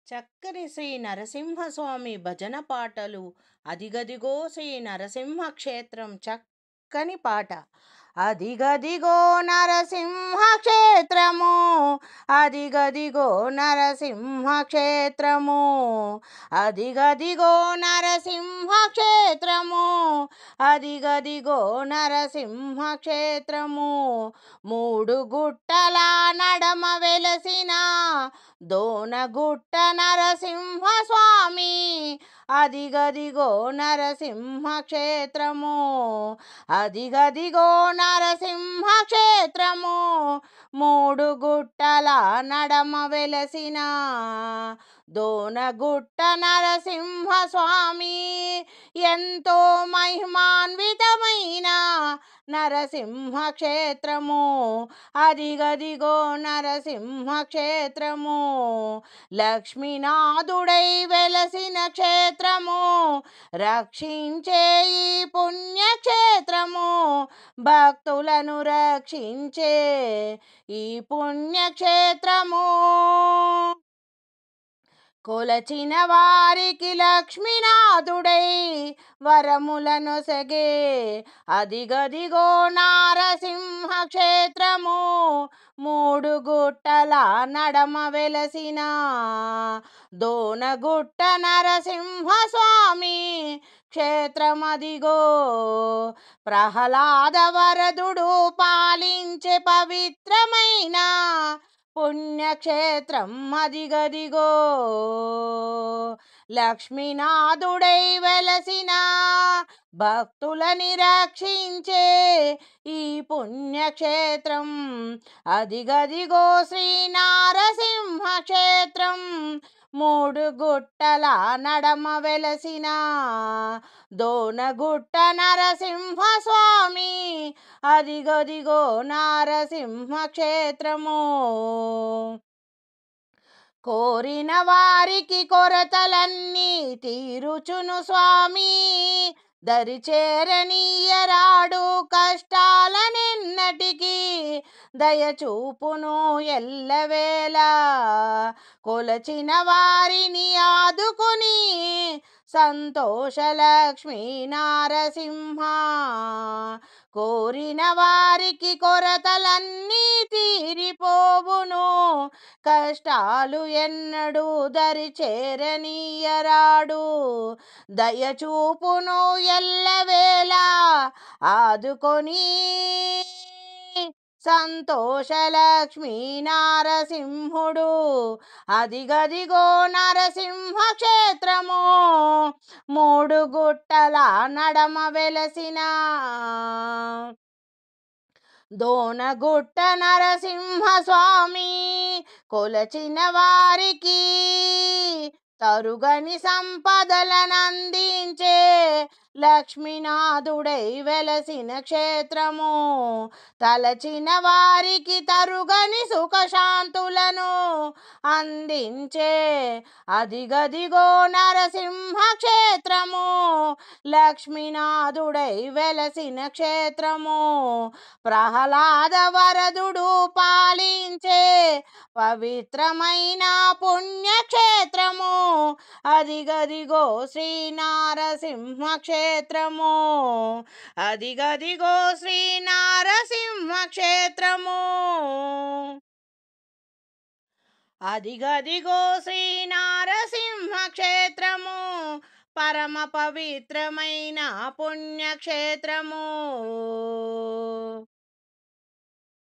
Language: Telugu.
చక్కని శ్రీ నరసింహస్వామి భజన పాటలు అదిగదిగో శ్రీ నరసింహ క్షేత్రం చక్కని పాట. అదిగదిగో నరసింహ క్షేత్రము, అదిగదిగో నరసింహ క్షేత్రము, అదిగదిగో నరసింహ క్షేత్రము, అదిగదిగో నరసింహ క్షేత్రము. మూడు గుట్టల నడమ వెలసిన దోనగుట్ట నరసింహ స్వామి, అదిగదిగో నరసింహ క్షేత్రము, అదిగదిగో నరసింహ క్షేత్రము. మూడు గుట్టల నడమ వెలసిన దోనగుట్ట నరసింహ స్వామి, ఎంతో మహిమాన్వితమైన నరసింహ క్షేత్రము, అదిగదిగో నరసింహ క్షేత్రము. లక్ష్మీనాథుడై వెలసిన క్షేత్రము, రక్షించే ఈ పుణ్యక్షేత్రము, భక్తులను రక్షించే ఈ పుణ్యక్షేత్రము. కొలచిన వారికి లక్ష్మీనాథుడై వరములనొసగే, అదిగదిగో నారసింహ క్షేత్రము. మూడు గుట్టల నడమ వెలసిన దోనగుట్ట నరసింహ స్వామి క్షేత్రమదిగో. ప్రహ్లాద వరదుడు పాలించే పవిత్రమైన పుణ్యక్షేత్రం, అదిగదిగో. లక్ష్మీనాథుడై వెలసిన భక్తులని రక్షించే ఈ పుణ్యక్షేత్రం, అదిగదిగో శ్రీ నారసింహ క్షేత్రం. మూడు గుట్టల నడమ వెలసిన దోనగుట్ట నరసింహ స్వామి, అదిగదిగో నారసింహ క్షేత్రము. కోరిన వారికి కొరతలన్నీ తీరుచును స్వామి, దరిచేరనీయరాడు కష్టాలనెన్నటికీ దయచూపును ఎల్లవేళ. కొలచిన వారిని ఆదుకుని సంతోష లక్ష్మీ నారసింహ, కోరిన వారికి కొరతలన్నీ తీరిపోవును, కష్టాలు ఎన్నడూ దరి చేరనీయరాడు, దయచూపును ఎల్లవేళ ఆదుకొని సంతోష లక్ష్మీ నారసింహుడు, అదిగదిగో నరసింహ క్షేత్రము. మూడు గుట్టల నడమ వెలసిన దోనగుట్ట నరసింహ స్వామి, కొలచిన వారికి తరుగని సంపదలనందించే లక్ష్మీనాథుడై వెలసిన క్షేత్రము, తలచిన వారికి తరుగని సుఖశాంతులను అందించే అదిగదిగో నరసింహ క్షేత్రము, లక్ష్మీనాథుడై వెలసిన క్షేత్రము. ప్రహ్లాద వరదుడు పాలించే పవిత్రమైన పుణ్యక్షేత్రము, అదిగదిగో శ్రీ నారసింహ క్షేత్రము, అదిగదిగో శ్రీ నారసింహ క్షేత్రము, అదిగదిగో శ్రీ నారసింహ క్షేత్రము. పరమ పవిత్రమైన పుణ్యక్షేత్రము.